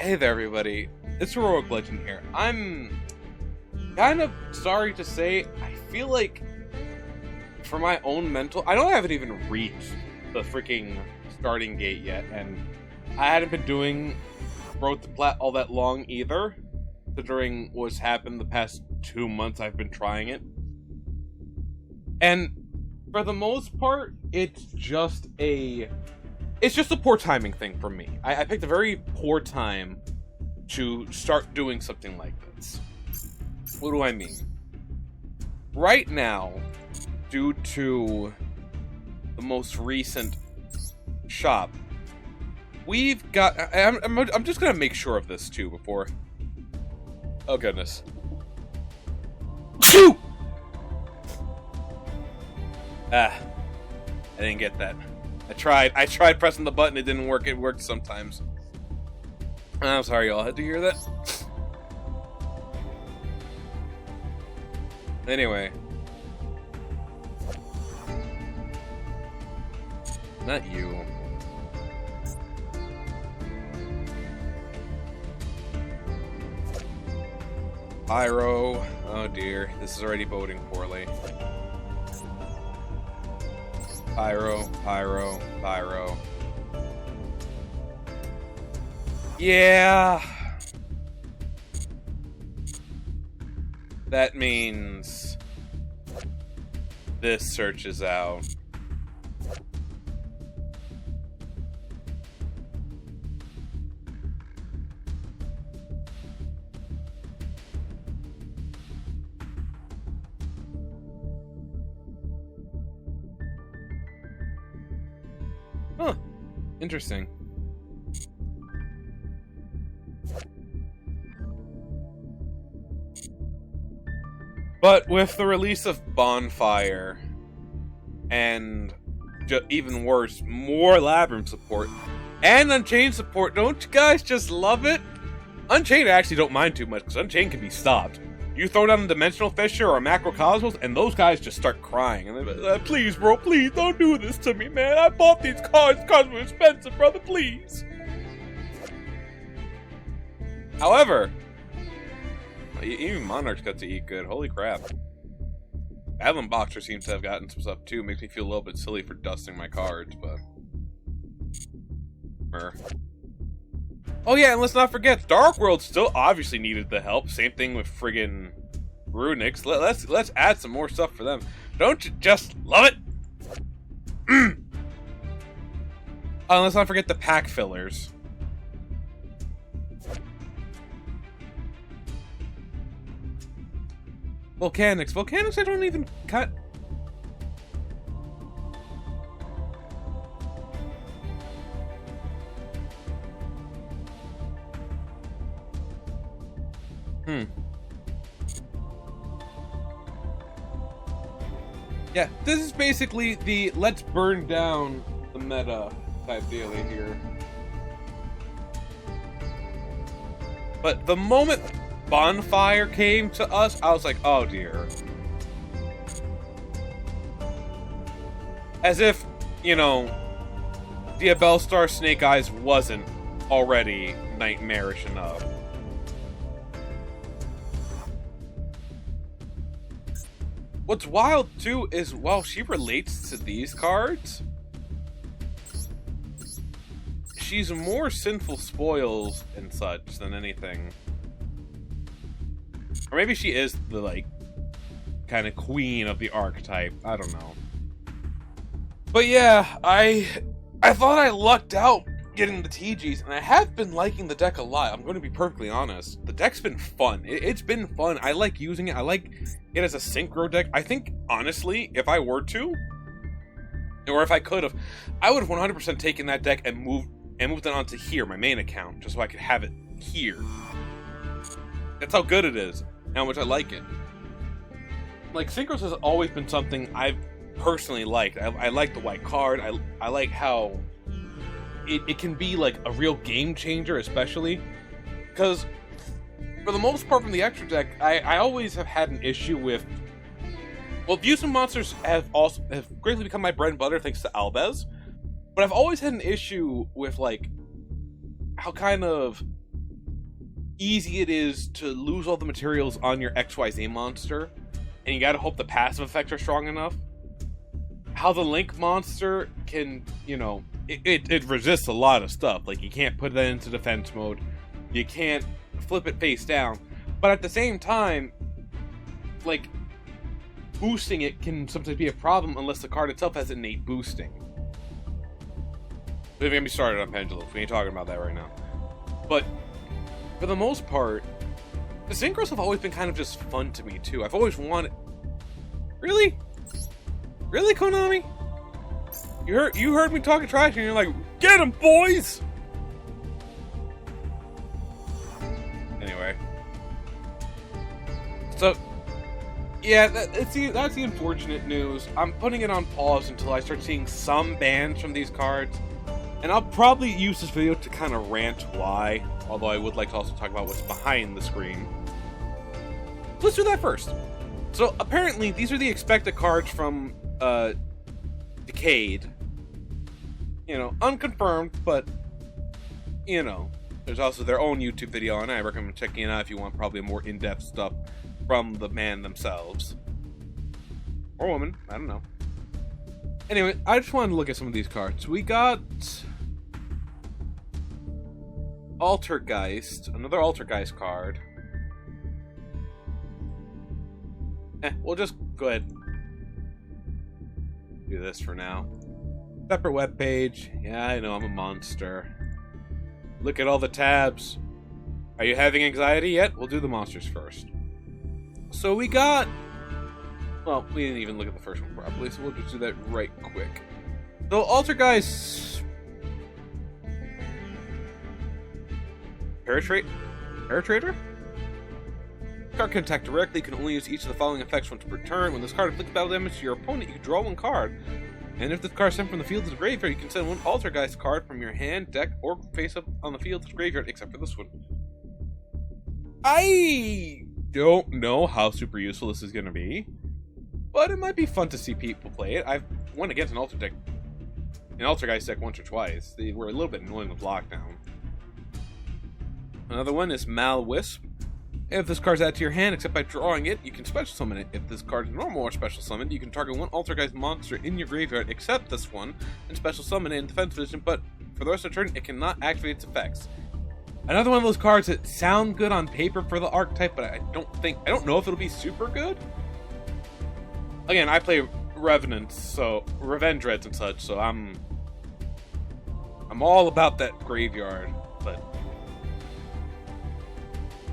Hey there, everybody. It's HeroicLegend here. I'm kind of sorry to say, I feel like for my own mental, I know I haven't even reached the freaking starting gate yet, and I hadn't been doing Road to Plat all that long either, considering what's happened the past 2 months I've been trying it. And for the most part, it's just a poor timing thing for me. I picked a very poor time to start doing something like this. What do I mean? Right now, due to the most recent shop, we've got... I'm just gonna make sure of this too before... Oh goodness. Phew! I didn't get that. I tried pressing the button, it didn't work. It worked sometimes. I'm sorry y'all had to hear that. Anyway. Not you. Pyro. Oh dear, this is already boding poorly. Pyro, pyro, pyro. Yeah. That means this searches out. Huh. Interesting. But with the release of Bonfire, and even worse, more Labyrinth support, and Unchained support, don't you guys just love it? Unchained I actually don't mind too much, because Unchained can be stopped. You throw down a Dimensional Fissure or a Macrocosmos, and those guys just start crying. And they're like, please, bro, please, don't do this to me, man. I bought these cards were expensive, brother, please. However, even Monarchs got to eat good. Holy crap. Badland Boxer seems to have gotten some stuff too. Makes me feel a little bit silly for dusting my cards, but... Oh yeah, and let's not forget, Dark World still obviously needed the help. Same thing with friggin' Runics. Let's add some more stuff for them. Don't you just love it? Oh, let's not forget the pack fillers. Volcanics I don't even cut. Yeah, this is basically the let's burn down the meta type dealie here. But the moment Bonfire came to us, I was like, oh dear. As if, you know, Diabellstar Snake Eyes wasn't already nightmarish enough. What's wild, too, is while she relates to these cards, she's more Sinful Spoils and such than anything. Or maybe she is the, like, kind of queen of the archetype. I don't know. But yeah, I thought I lucked out getting the TGs, and I have been liking the deck a lot. I'm going to be perfectly honest. The deck's been fun. It's been fun. I like using it. I like it as a synchro deck. I think, honestly, if I were to, or if I could have, I would have 100% taken that deck and moved it onto here, my main account, just so I could have it here. That's how good it is, and how much I like it. Like, synchros has always been something I've personally liked. I like the white card. I like how it can be like a real game changer, especially because for the most part from the extra deck, I always have had an issue with, well, views and monsters have greatly become my bread and butter thanks to Albez, but I've always had an issue with like how kind of easy it is to lose all the materials on your XYZ monster, and you gotta hope the passive effects are strong enough. How the Link monster can, you know, it resists a lot of stuff. Like, you can't put that into defense mode. You can't flip it face down. But at the same time, like, boosting it can sometimes be a problem unless the card itself has innate boosting. Don't even get me started on Pendulums. We ain't talking about that right now. But for the most part, the synchros have always been kind of just fun to me, too. I've always wanted... Really? Really, Konami? You heard me talking trash and you're like, get him, boys! Anyway. So, yeah, that's the unfortunate news. I'm putting it on pause until I start seeing some bans from these cards. And I'll probably use this video to kind of rant why, although I would like to also talk about what's behind the screen. Let's do that first. So, apparently, these are the expected cards from Decade. You know, unconfirmed, but, you know, there's also their own YouTube video on it. I recommend checking it out if you want probably more in-depth stuff from the man themselves. Or woman, I don't know. Anyway, I just wanted to look at some of these cards. We got Altergeist, another Altergeist card. We'll just go ahead and do this for now. Separate web page. Yeah, I know, I'm a monster. Look at all the tabs. Are you having anxiety yet? We'll do the monsters first. So we got... Well, we didn't even look at the first one properly, so we'll just do that right quick. So, Altergeist... Paratrader? Card can attack directly. You can only use each of the following effects once per turn. When this card inflicts battle damage to your opponent, you can draw one card. And if this card is sent from the field to the graveyard, you can send one Altergeist card from your hand, deck, or face up on the field to the graveyard, except for this one. I don't know how super useful this is going to be, but it might be fun to see people play it. I've won against an Altergeist deck once or twice. They were a little bit annoying with lockdown. Another one is Malwisp. If this card's added to your hand, except by drawing it, you can special summon it. If this card is normal or special summoned, you can target one Altergeist monster in your graveyard, except this one, and special summon it in defense position, but for the rest of the turn, it cannot activate its effects. Another one of those cards that sound good on paper for the archetype, but I don't know if it'll be super good. Again, I play Revenants, so Revenge Reds and such, so I'm all about that graveyard, but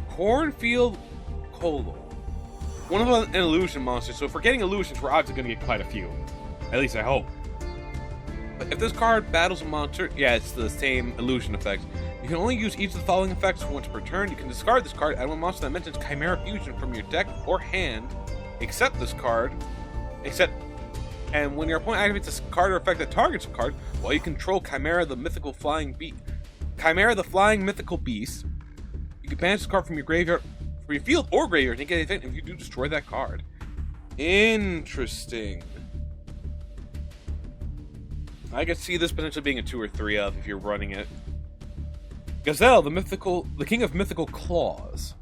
Cornfield Colo. One of an illusion monster, so if we're getting illusions, we're obviously going to get quite a few. At least I hope. But if this card battles a monster, yeah, it's the same illusion effect. You can only use each of the following effects once per turn. You can discard this card, add one monster that mentions Chimera Fusion from your deck or hand, except this card, and when your opponent activates this card or effect that targets a card, while you control Chimera the Flying Mythical Beast, you can banish this card from your graveyard, from your field or graveyard, and get anything if you do destroy that card. Interesting. I could see this potentially being a 2 or 3 of if you're running it. Gazelle, the king of mythical claws.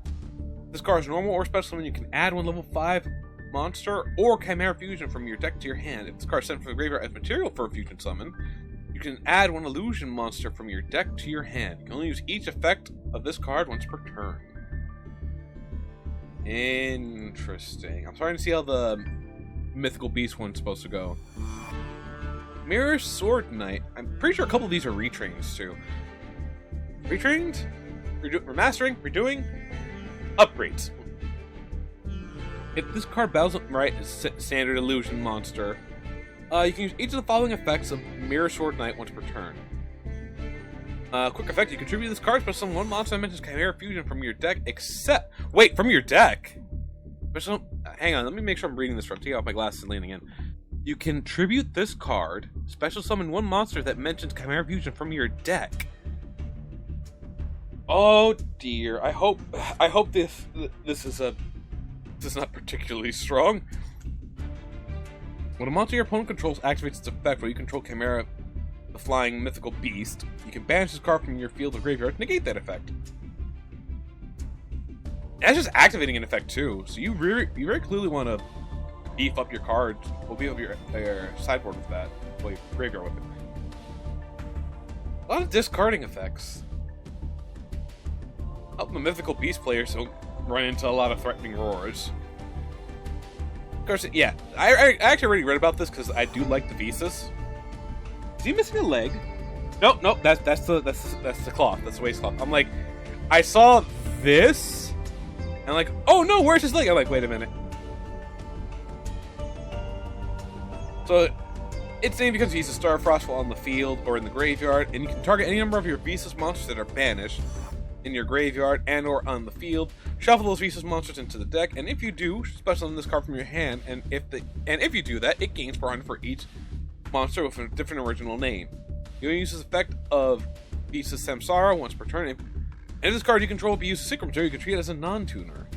This card is normal or special summon. You can add one level 5 monster or Chimera Fusion from your deck to your hand. If this card is sent from the graveyard as material for a fusion summon, you can add one illusion monster from your deck to your hand. You can only use each effect of this card once per turn. Interesting. I'm starting to see how the mythical beast one's supposed to go. Mirror Sword Knight. I'm pretty sure a couple of these are retrains too. Retrained? Remastering? Redoing? Upgrades. If this card battles right, standard illusion monster, you can use each of the following effects of Mirror Sword Knight once per turn. Quick effect, you contribute this card, special summon one monster that mentions Chimera Fusion from your deck, except... Wait, from your deck? Hang on, let me make sure I'm reading this from. Take off my glasses and leaning in. You can tribute this card, special summon one monster that mentions Chimera Fusion from your deck. Oh dear, I hope this is not particularly strong. When a monster your opponent controls activates its effect while you control Chimera, the flying mythical beast, you can banish this card from your field or graveyard to negate that effect. That's just activating an effect too. So you very clearly want to beef up your cards. Well, beef up your sideboard with that. Well, your graveyard with it. A lot of discarding effects. Help the mythical beast players don't run into a lot of threatening roars. Of course, yeah. I actually already read about this because I do like the Visas. Is he missing a leg? Nope, nope. That's the cloth. That's the waist cloth. I'm like, I saw this, and I'm like, oh no, where's his leg? I'm like, wait a minute. So it's named because Visa Starfrost while on the field or in the graveyard, and you can target any number of your Visas monsters that are banished in your graveyard and or on the field. Shuffle those Visas monsters into the deck, and if you do, special summon this card from your hand, and if you do that, it gains 400 for each monster with a different original name. You can use this effect of Visas Samsara once per turn. And if this card you control will be used as secret material, you can treat it as a non-tuner.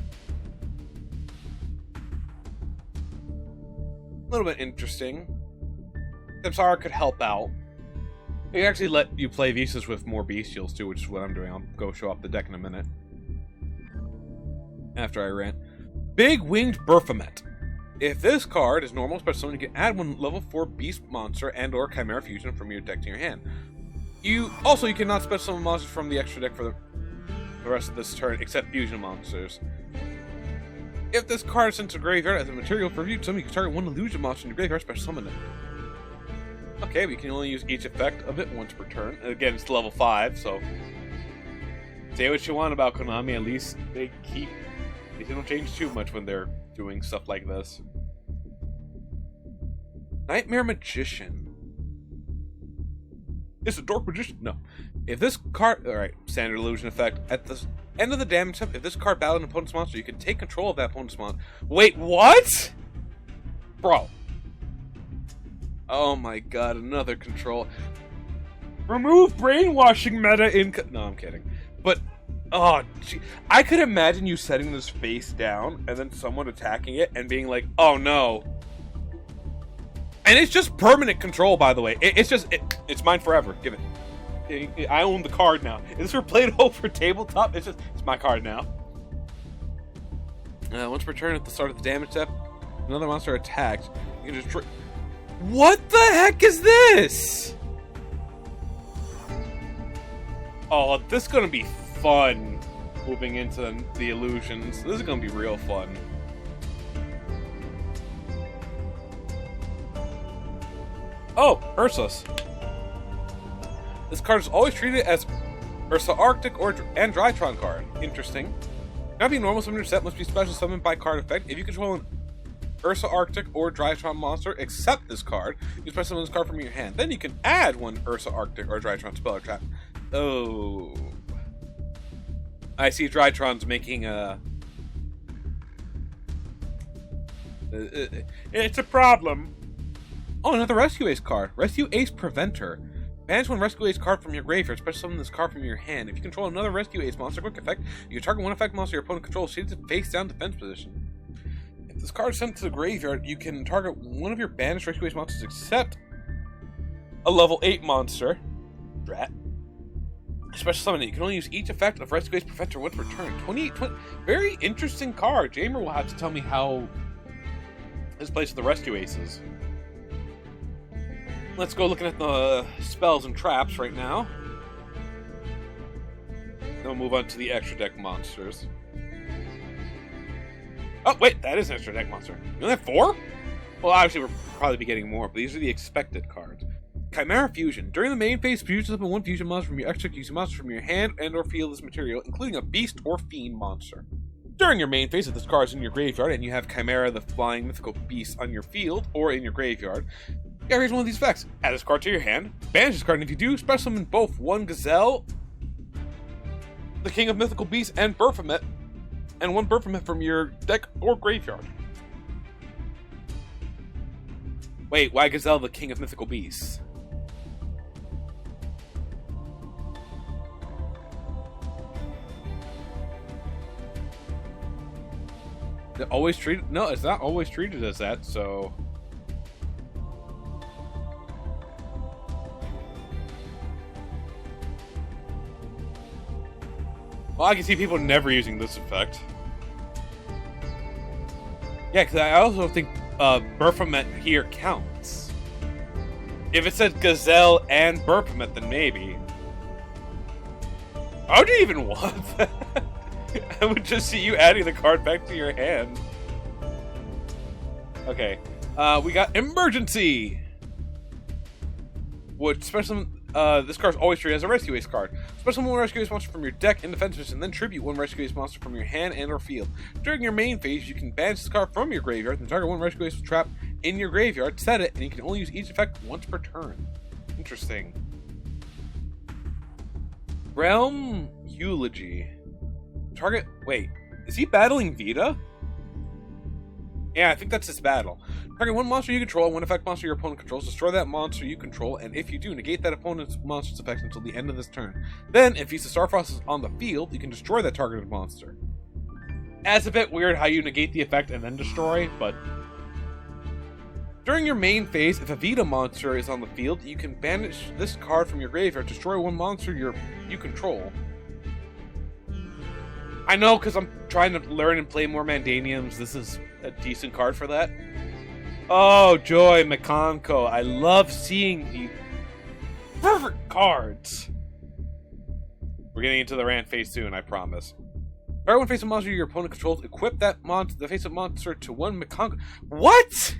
A little bit interesting. Samsara could help out. It can actually let you play Visas with more bestials too, which is what I'm doing. I'll go show off the deck in a minute. After I rant. Big Winged Baphomet. If this card is normal special summon, you can add one level 4 beast monster and or Chimera Fusion from your deck to your hand. You cannot special summon monsters from the extra deck for the rest of this turn, except fusion monsters. If this card is sent to the graveyard as a material for fusion summon, you can target one illusion monster in your graveyard, special summon it. Okay, we can only use each effect of it once per turn. And again, it's level 5, so say what you want about Konami, at least they don't change too much when they're doing stuff like this. Nightmare Magician. It's a Dork Magician. No. If this card... Alright, standard illusion effect. At the end of the damage step, if this card battled an opponent's monster, you can take control of that opponent's monster. Wait, what? Bro. Oh my god, another control. Remove brainwashing meta in... No, I'm kidding. But... Oh, gee. I could imagine you setting this face down and then someone attacking it and being like, oh no. And it's just permanent control, by the way. It's mine forever. Give it. I own the card now. If this were played over tabletop, it's my card now. Once per turn at the start of the damage step, another monster attacked. You can just... What the heck is this? Oh, this is gonna be fun. Moving into the illusions. This is gonna be real fun. Oh, Ursus. This card is always treated as Ursa Arctic and Drytron card. Interesting. Now, being normal summon your set must be special summoned by card effect. If you control an Ursa Arctic or Drytron monster, except this card, you special summon this card from your hand. Then you can add one Ursa Arctic or Drytron spell or trap. Oh. I see Drytron's making a... It's a problem. Oh, another Rescue Ace card. Rescue Ace Preventer. Banish one Rescue Ace card from your graveyard. Special summon this card from your hand. If you control another Rescue Ace monster, quick effect, you can target one effect monster your opponent controls, seated to face down defense position. If this card is sent to the graveyard, you can target one of your banished Rescue Ace monsters except a level 8 monster. Drat. Special summon it. You can only use each effect of Rescue Ace Preventer once per turn. 20. Very interesting card. Jamer will have to tell me how this plays with the Rescue Aces. Let's go looking at the spells and traps right now. Then we'll move on to the extra deck monsters. Oh, wait, that is an extra deck monster. You only have 4? Well, obviously, we'll probably be getting more, but these are the expected cards. Chimera Fusion. During the main phase, fusion summon one fusion monster from your extra using monster from your hand and or field this material, including a beast or fiend monster. During your main phase, if this card is in your graveyard and you have Chimera the flying mythical beast on your field or in your graveyard, you raise one of these effects. Add this card to your hand, banish this card, and if you do, special summon both one Gazelle, the King of Mythical Beasts, and Baphomet, and one Baphomet from your deck or graveyard. Wait, why Gazelle the King of Mythical Beasts? They're always treated... No, it's not always treated as that, so... Well, I can see people never using this effect. Yeah, because I also think Baphomet here counts. If it said Gazelle and Baphomet, then maybe. How would you even want that? I would just see you adding the card back to your hand. Okay. We got Emergency! Which special this card's always treated as a Rescue Ace card. Special one Rescue Ace monster from your deck in defense position, then tribute one Rescue Ace monster from your hand and or field. During your main phase, you can banish this card from your graveyard, then target one Rescue Ace trap in your graveyard, set it, and you can only use each effect once per turn. Interesting. Realm Eulogy. Target. Wait, is he battling Vita? Yeah, I think that's his battle. Target one monster you control, one effect monster your opponent controls, destroy that monster you control, and if you do, negate that opponent's monster's effects until the end of this turn. Then, if Visa Starfrost is on the field, you can destroy that targeted monster. That's a bit weird how you negate the effect and then destroy, but... During your main phase, if a Vita monster is on the field, you can banish this card from your graveyard, destroy one monster you control. I know, because I'm trying to learn and play more Mandaniums, this is a decent card for that. Oh, Joy Mekanko. I love seeing the perfect cards. We're getting into the rant phase soon, I promise. Target one face-up monster your opponent controls. Equip that the face-up monster to one Mekanko. What?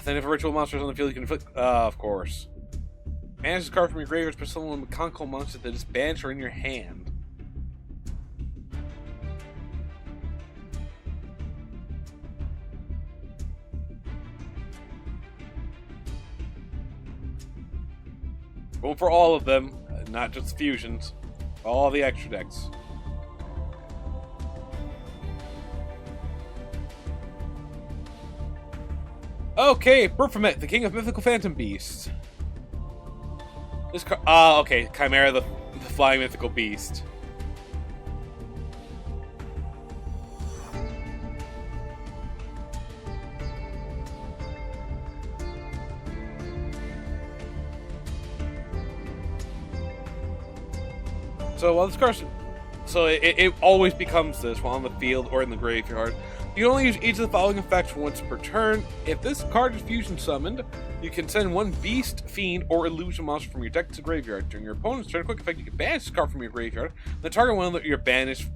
Then if a ritual monster is on the field, you can inflict... of course. Banish this card from your graveyard, special one Mekanko monster that is banished or in your hand. Going for all of them, not just fusions. All the extra decks. Okay, Baphomet, the king of mythical phantom beasts. This card. Okay, Chimera, the flying mythical beast. So while this card, it always becomes this while on the field or in the graveyard. You can only use each of the following effects once per turn. If this card is fusion summoned, you can send one beast, fiend, or illusion monster from your deck to the graveyard. During your opponent's turn, quick effect, you can banish this card from your graveyard. Then target one of your banished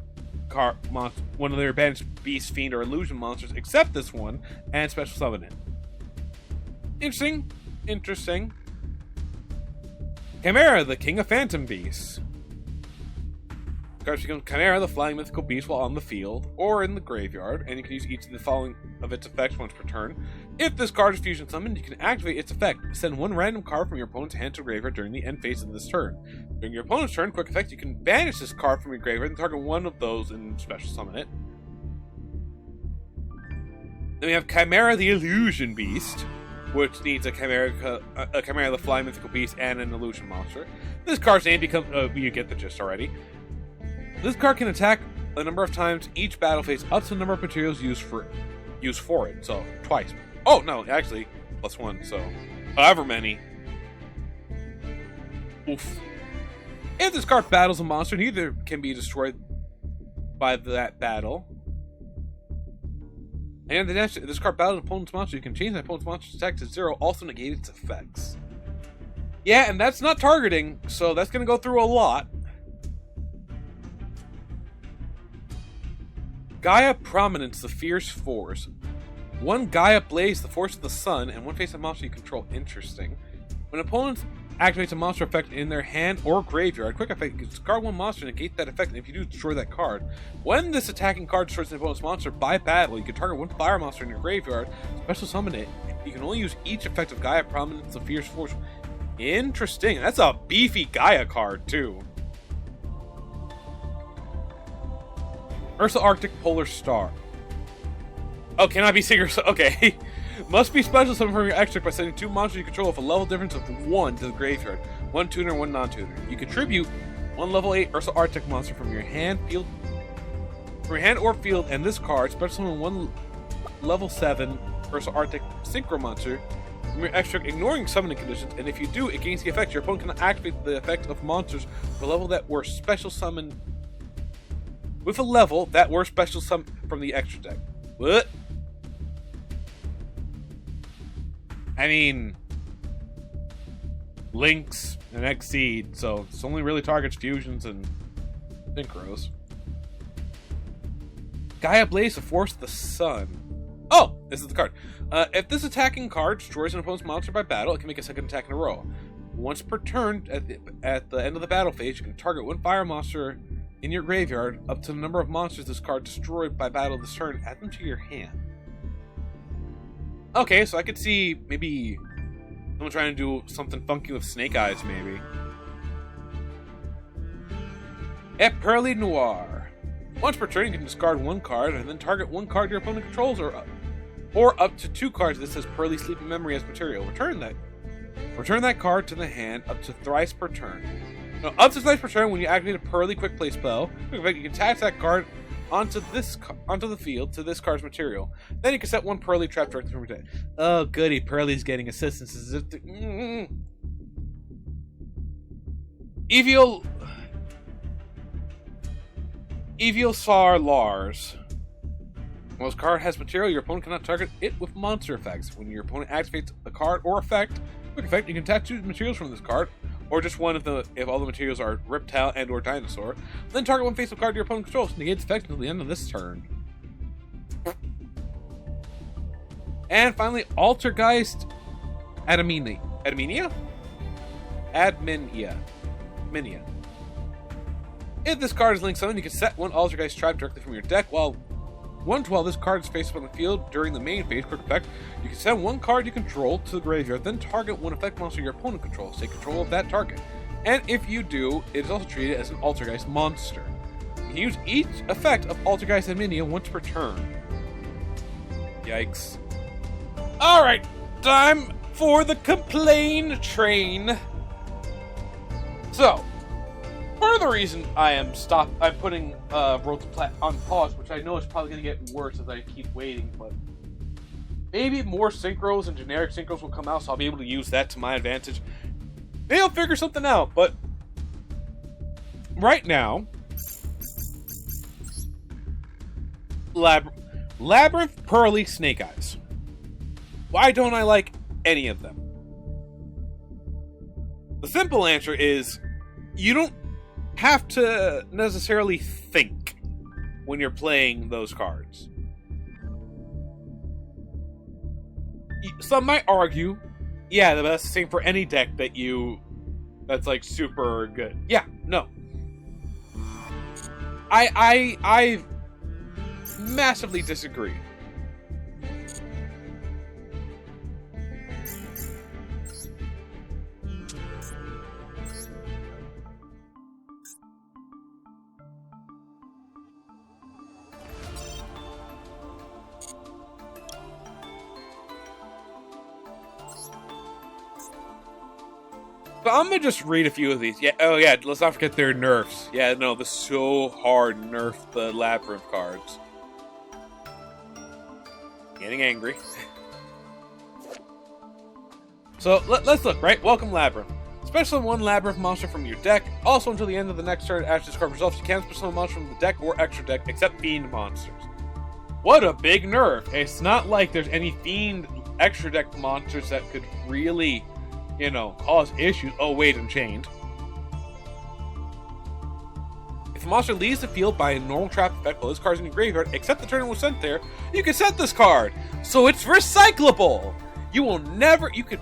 beast, fiend, or illusion monsters, except this one, and special summon it. Interesting. Interesting. Chimera, the king of phantom beasts. Cards become Chimera, the flying mythical beast, while on the field or in the graveyard, and you can use each of the following of its effects once per turn. If this card is fusion summoned, you can activate its effect. Send one random card from your opponent's hand to graveyard during the end phase of this turn. During your opponent's turn, quick effect, you can banish this card from your graveyard and target one of those and special summon it. Then we have Chimera, the illusion beast, which needs a Chimera, the flying mythical beast, and an illusion monster. This card's name becomes you get the gist already. This card can attack a number of times each battle phase up to the number of materials used for it. So, twice. Oh, no, actually, +1, so however many. Oof. If this card battles a monster, neither can be destroyed by that battle. And if this card battles an opponent's monster, you can change that opponent's monster's attack to 0, also negate its effects. Yeah, and that's not targeting, so that's going to go through a lot. Gaia Prominence, the Fierce Force. One Gaia Blaze, the Force of the Sun, and one face-up monster you control. Interesting. When opponents activates a monster effect in their hand or graveyard, quick effect, you can discard one monster and negate that effect, and if you do, destroy that card. When this attacking card destroys an opponent's monster by battle, you can target one fire monster in your graveyard, special summon it. You can only use each effect of Gaia Prominence, the Fierce Force. Interesting. That's a beefy Gaia card, too. Ursa Arctic Polar Star. Oh, cannot be Singer. Okay. Must be special summon from your extra by sending 2 monsters you control with a level difference of 1 to the graveyard. 1 tuner, 1 non-tuner. You contribute 1 level 8 Ursa Arctic monster from your hand, or field, and this card, special summon 1 level 7 Ursa Arctic Synchro monster from your extra, ignoring summoning conditions, and if you do, it gains the effect. Your opponent cannot activate the effect of monsters for a level that were special summoned with a level that were special summon from the extra deck. What? I mean, Lynx and Exceed, so it's only really targets fusions and synchros. Gaia Blaze, the Force of the Sun. Oh, this is the card. If this attacking card destroys an opponent's monster by battle, it can make a second attack in a row. Once per turn, at the end of the battle phase, you can target one fire monster in your graveyard up to the number of monsters this card destroyed by battle this turn. Add them to your hand. Okay, so I could see maybe someone trying to do something funky with Snake Eyes, maybe. Et Pearly Noir. Once per turn, you can discard one card and then target one card your opponent controls, or up to 2 cards that says Pearly Sleeping Memory as material. Return that card to the hand up to thrice per turn. Now, up to thrice per turn, when you activate a Pearly Quick Play spell, you can attach that card onto the field to this card's material. Then you can set one Pearly trap directly from your deck. Oh, goody! Pearly's getting assistance. Eviosar Lars. When this card has material, your opponent cannot target it with monster effects. When your opponent activates a card or effect, quick effect, you can attach 2 materials from this card, or just one if all the materials are reptile and or dinosaur. Then target one face-up card your opponent controls. Negate its effect until the end of this turn. And finally, Altergeist Adminia. If this card is linked summon, you can set one Altergeist trap directly from your deck. While this card is face up on the field during the main phase, quick effect, you can send one card you control to the graveyard, then target one effect monster your opponent controls. Take control of that target. And if you do, it is also treated as an Altergeist monster. You can use each effect of Altergeist Adminia once per turn. Yikes. Alright, time for the complain train. So, part of the reason I'm putting Road to Plat on pause, which I know is probably going to get worse as I keep waiting, but maybe more synchros and generic synchros will come out, so I'll be able to use that to my advantage. Maybe I'll figure something out, but right now, Labyrinth, Pearly, Snake Eyes. Why don't I like any of them? The simple answer is, you don't have to necessarily think when you're playing those cards. Some might argue, yeah, that's the same for any deck that's like super good. Yeah, no. I massively disagree. So I'm gonna just read a few of these. Yeah. Oh yeah. Let's not forget their nerfs. Yeah. No, the so hard nerf the Labyrinth cards. Getting angry. So let's look. Right. Welcome Labyrinth. Special one Labyrinth monster from your deck. Also, until the end of the next turn, after this card resolves, you can't special a monster from the deck or extra deck except Fiend monsters. What a big nerf! It's not like there's any Fiend extra deck monsters that could really, cause issues. Oh, wait, I'm chained. If a monster leaves the field by a normal trap effect while this card's in your graveyard, except the turn it was sent there, you can set this card. So it's recyclable! You could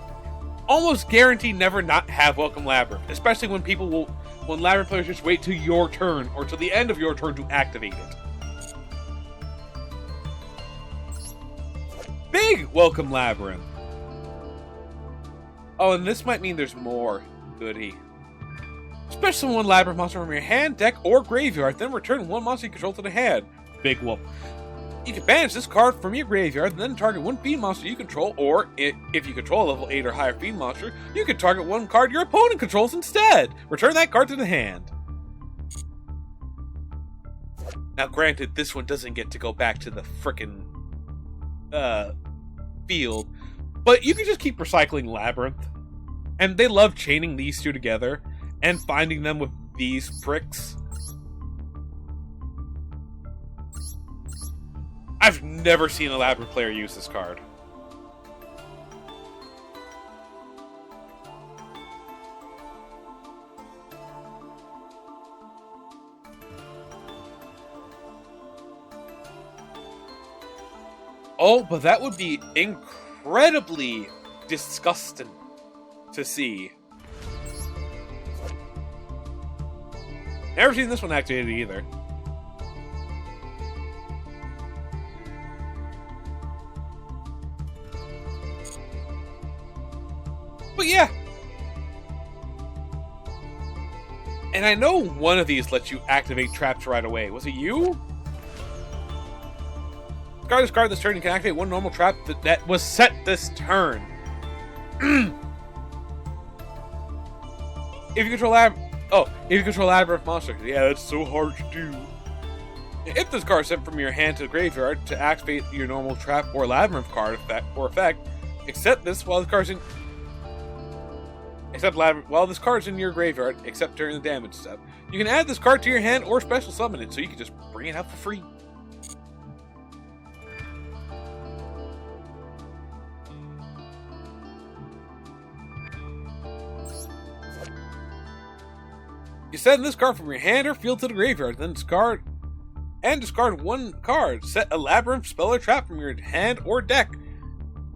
almost guarantee never not have Welcome Labyrinth, especially when Labyrinth players just wait till your turn, or till the end of your turn to activate it. Big Welcome Labyrinth! Oh, and this might mean there's more. Goody. Special one Labyrinth monster from your hand, deck, or graveyard, then return one monster you control to the hand. Big whoop. You can banish this card from your graveyard, then target one Fiend monster you control, or, if you control a level 8 or higher Fiend monster, you can target one card your opponent controls instead. Return that card to the hand. Now granted, this one doesn't get to go back to the frickin' field, but you can just keep recycling Labyrinth. And they love chaining these two together and finding them with these pricks. I've never seen a Labyrinth player use this card. Oh, but that would be incredibly disgusting to see. Never seen this one activated either. But yeah. And I know one of these lets you activate traps right away. Was it you? Discard this turn, you can activate one normal trap that was set this turn. If you control Labyrinth monster. Yeah, that's so hard to do. If this card is sent from your hand to the graveyard to activate your normal trap or Labyrinth card effect, except this while this card's in while this card's in your graveyard, except during the damage step. You can add this card to your hand or special summon it, so you can just bring it out for free. You send this card from your hand or field to the graveyard, then discard one card. Set a Labyrinth spell or trap from your hand or deck.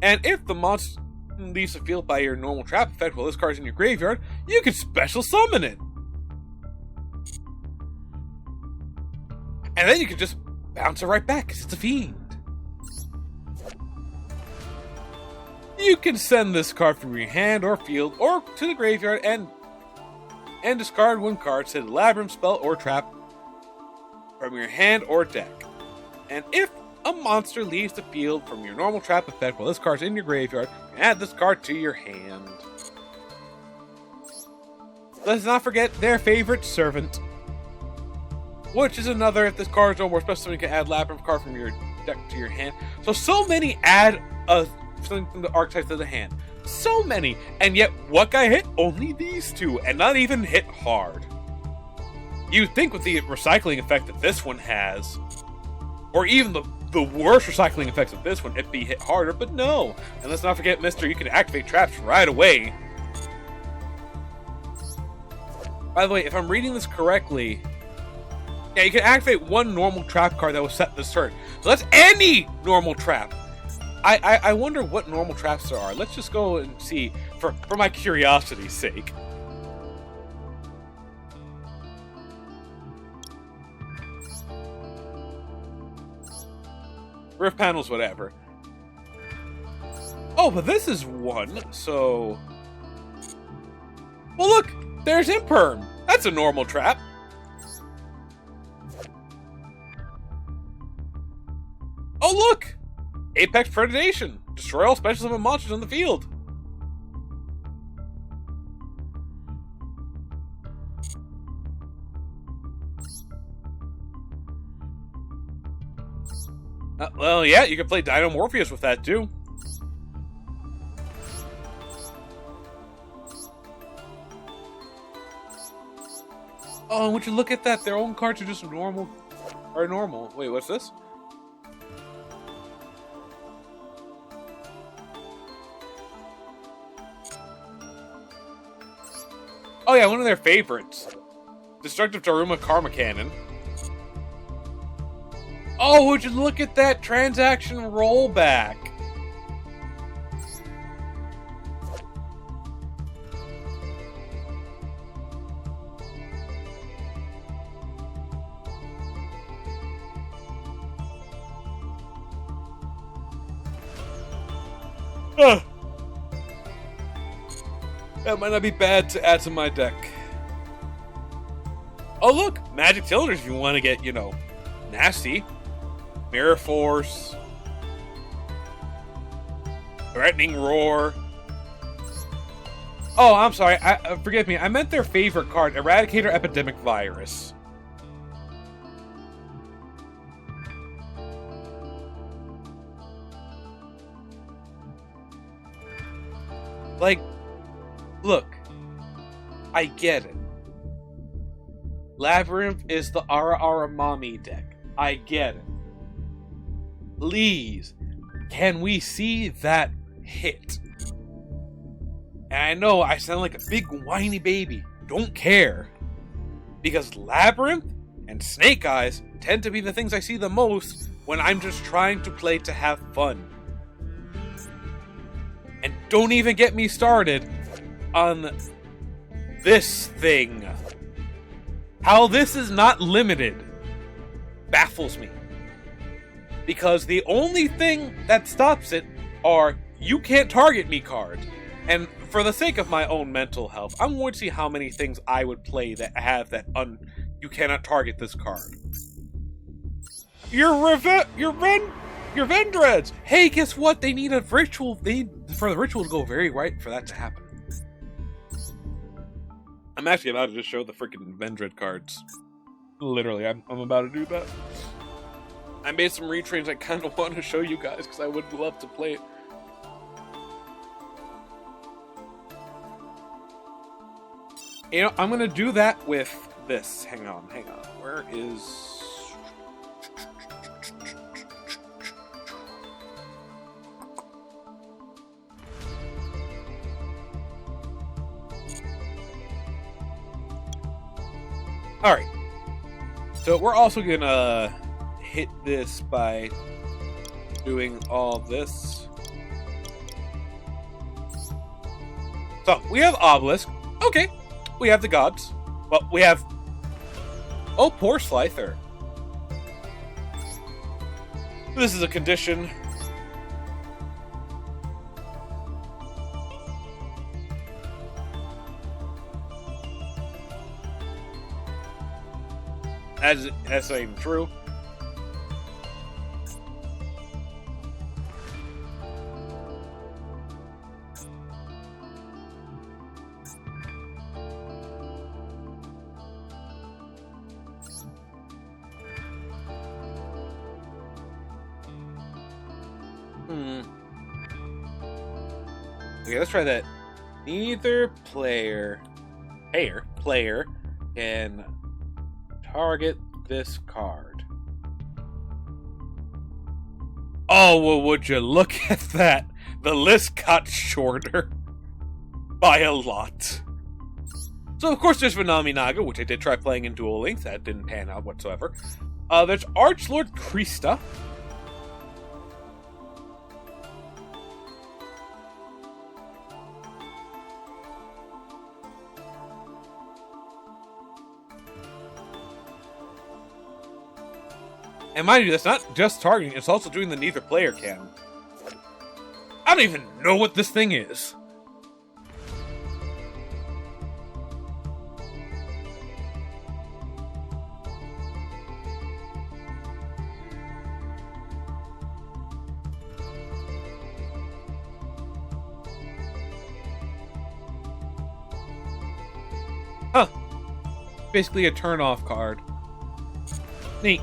And if the monster leaves the field by your normal trap effect while this card's in your graveyard, you can special summon it. And then you can just bounce it right back because it's a fiend. You can send this card from your hand or field or to the graveyard and discard one card, set a Labyrinth spell or trap from your hand or deck. And if a monster leaves the field from your normal trap effect while this card's in your graveyard, you can add this card to your hand. Let's not forget their favorite servant, which is another, if this card is no more special, you can add Labyrinth card from your deck to your hand. So many add something from the archetype to the hand. So many, and yet what guy hit? Only these two, and not even hit hard. You'd think with the recycling effect that this one has, or even the worst recycling effects of this one, it'd be hit harder, but no. And let's not forget, Mister, you can activate traps right away. By the way, if I'm reading this correctly, yeah, you can activate one normal trap card that was set this turn. So that's any normal trap. I wonder what normal traps there are. Let's just go and see, for my curiosity's sake. Rift panels, whatever. Oh, but this is one, so... Well, look! There's Imperm! That's a normal trap. Oh, look! Apex Predation. Destroy all special summon monsters on the field. Well, yeah, you can play Dino Morpheus with that, too. Oh, and would you look at that? Their own cards are just normal. Wait, what's this? Oh yeah, one of their favorites. Destructive Daruma Karma Cannon. Oh, would you look at that transaction rollback? That might not be bad to add to my deck. Oh look, Magic Tillers if you want to get, nasty. Mirror Force. Threatening Roar. Oh, I'm sorry. Forgive me. I meant their favorite card, Eradicator Epidemic Virus. Like, look, I get it. Labyrinth is the Ara Ara Mommy deck. I get it. please, can we see that hit? And I know I sound like a big whiny baby. Don't care. Because Labyrinth and Snake Eyes tend to be the things I see the most when I'm just trying to play to have fun. And don't even get me started on this thing. How this is not limited baffles me. Because the only thing that stops it are you can't target me cards. And for the sake of my own mental health, I'm going to see how many things I would play that have that you cannot target this card. Your Vendreads! Hey, guess what? They need a ritual. For the ritual to go very right for that to happen. I'm actually about to just show the freaking Vendread cards. Literally, I'm about to do that. I made some retrains I kind of want to show you guys because I would love to play it. You know, I'm gonna do that with this. Hang on. Where is... Alright. So we're also gonna hit this by doing all this. So, we have Obelisk. Okay. We have the gods. Well, we have... Oh, poor Slyther. This is a condition. That's not even true. Okay, let's try that. Neither player can target this card. Oh, well, would you look at that? The list got shorter by a lot. So, of course, there's Vanami Naga, which I did try playing in Duel Links. That didn't pan out whatsoever. There's Archlord Krista. And mind you, that's not just targeting, it's also doing the neither player can. I don't even know what this thing is. Huh. Basically a turn-off card. Neat.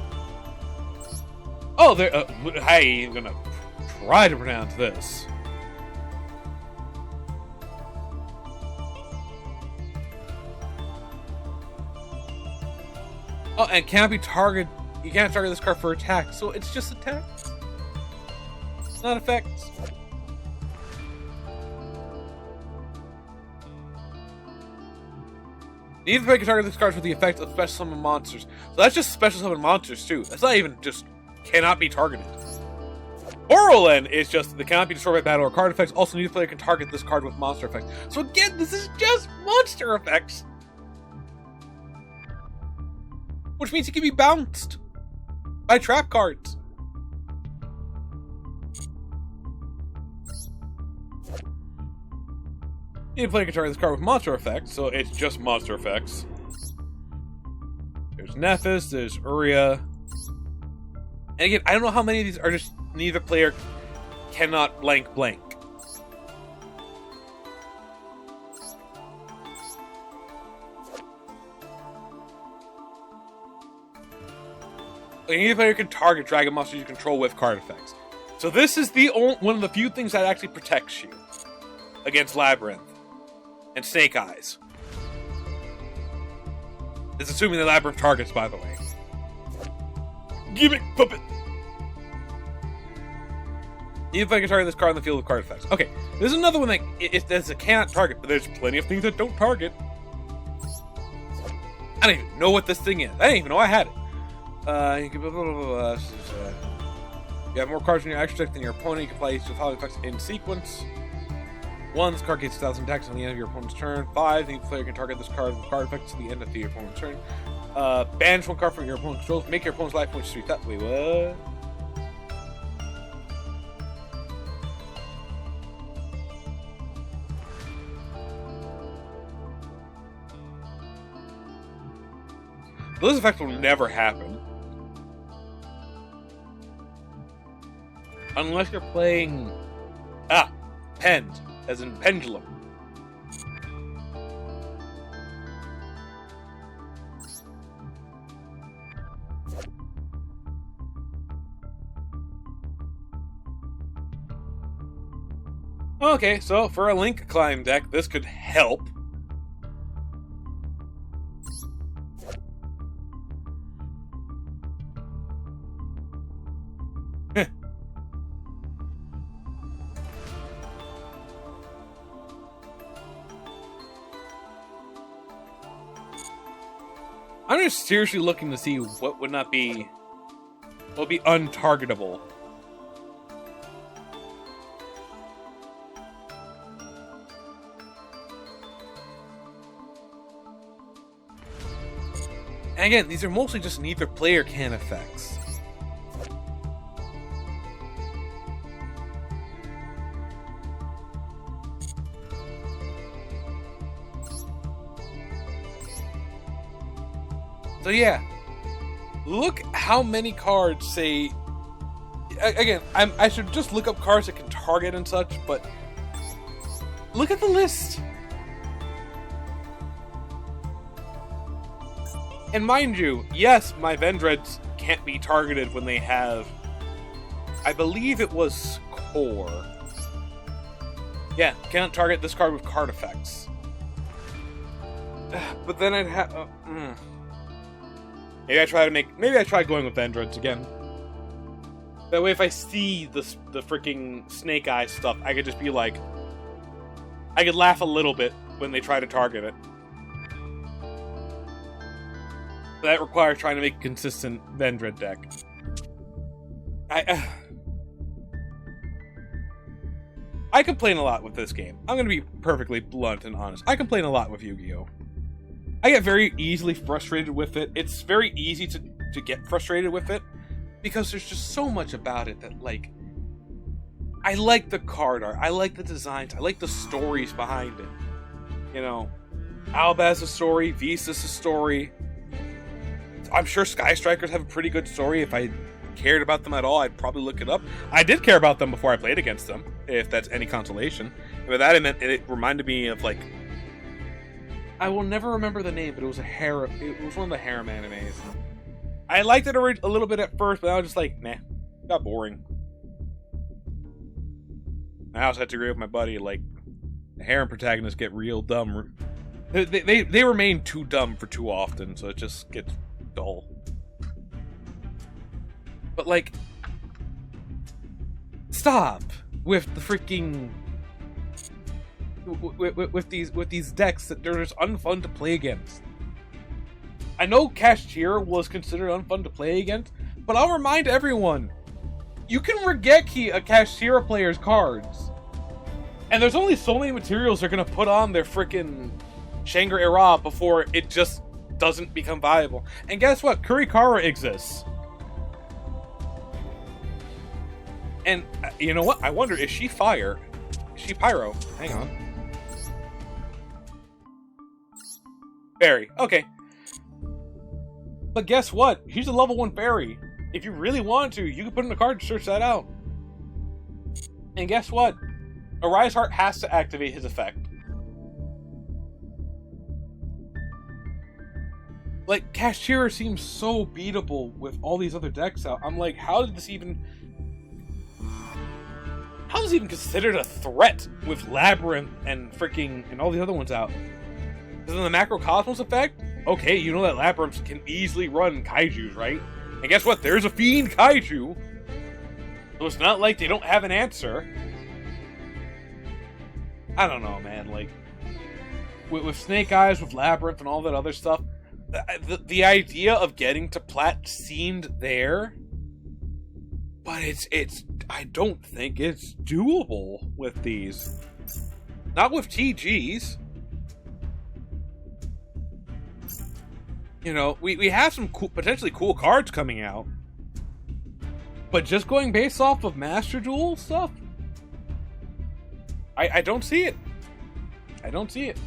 Oh, there. I ain't gonna try to pronounce this. Oh, and can't be targeted. You can't target this card for attack, so it's just attack. It's not effects. Neither player can target this card for the effect of special summon monsters. So that's just special summon monsters too. That's not even just cannot be targeted. Oralen is just the cannot be destroyed by battle or card effects. Also, neither player can target this card with monster effects. So again, this is just monster effects. Which means it can be bounced by trap cards. Neither player can target this card with monster effects, so it's just monster effects. There's Nephis, there's Uria. And again, I don't know how many of these are just neither player cannot blank. Like, neither player can target dragon monsters you control with card effects. So this is the one of the few things that actually protects you against Labyrinth and Snake Eyes. It's assuming the Labyrinth targets, by the way. Gimmick puppet! If I can target this card on the field with card effects. Okay, there's another one that there's a cannot target, but there's plenty of things that don't target. I don't even know what this thing is. I didn't even know I had it. You can you have more cards in your action deck than your opponent. You can play each of the following effects in sequence. 1, this card gains 1,000 attacks on the end of your opponent's turn. 5, the player can target this card with card effects to the end of the opponent's turn. Banish 1 card from your opponent's controls. Make your opponent's life points 3. Wait, what? This effect will never happen. Unless you're playing... Pend, as in pendulum. Okay, so for a Link Climb deck, this could help. I'm just seriously looking to see what would not be... what would be untargetable. And again, these are mostly just neither player can effects. So yeah, look how many cards say... Again, I should just look up cards that can target and such, but look at the list. And mind you, yes, my Vendreads can't be targeted when they have... I believe it was Core. Yeah, cannot target this card with card effects. But then I'd have... Maybe I try going with Vendreads again. That way if I see the freaking Snake Eye stuff, I could just be like... I could laugh a little bit when they try to target it. But that requires trying to make a consistent Vendread deck. I complain a lot with this game. I'm gonna be perfectly blunt and honest. I complain a lot with Yu-Gi-Oh! I get very easily frustrated with it. It's very easy to get frustrated with it because there's just so much about it that, like, I like the card art, I like the designs, I like the stories behind it. You know, Albaz's a story, Visa's a story. I'm sure Sky Strikers have a pretty good story. If I cared about them at all, I'd probably look it up. I did care about them before I played against them, if that's any consolation. And with that, it reminded me of, like, I will never remember the name, but it was it was one of the harem animes. I liked it a little bit at first, but I was just like, nah, it got boring. I also had to agree with my buddy, like, the harem protagonists get real dumb. They remain too dumb for too often, so it just gets dull. But, like, stop with the freaking... With these decks that they're just unfun to play against. I know Cashier was considered unfun to play against, but I'll remind everyone, you can Regeki a Cashier player's cards. And there's only so many materials they're gonna put on their freaking Shangri-La before it just doesn't become viable. And guess what? Kurikara exists. And you know what? I wonder, is she fire? Is she pyro? Hang on. Fairy. Okay. But guess what? She's a level 1 fairy. If you really want to, you can put in a card to search that out. And guess what? Arise Heart has to activate his effect. Like, Cashier seems so beatable with all these other decks out. I'm like, how is this even considered a threat with Labyrinth and freaking and all these other ones out? Because in the Macrocosmos effect, okay, you know that Labyrinth can easily run Kaijus, right? And guess what? There's a Fiend Kaiju. So it's not like they don't have an answer. I don't know, man. Like, with Snake Eyes, with Labyrinth, and all that other stuff, the idea of getting to Plat seemed there, but I don't think it's doable with these. Not with TGs. You know, we have some potentially cool cards coming out, but just going based off of Master Duel stuff, I don't see it. I don't see it.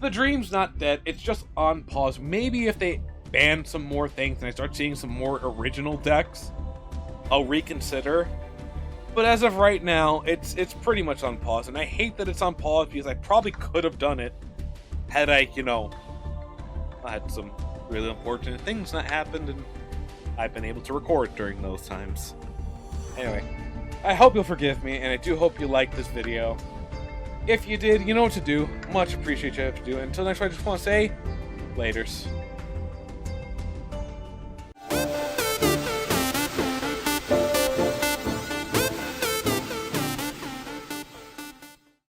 The dream's not dead, it's just on pause. Maybe if they ban some more things and I start seeing some more original decks, I'll reconsider. But as of right now, it's pretty much on pause, and I hate that it's on pause because I probably could have done it had I, you know, had some really unfortunate things not happened and I've been able to record during those times. Anyway, I hope you'll forgive me, and I do hope you liked this video. If you did, you know what to do. Much appreciate you have to do. Until next time, I just want to say, laters.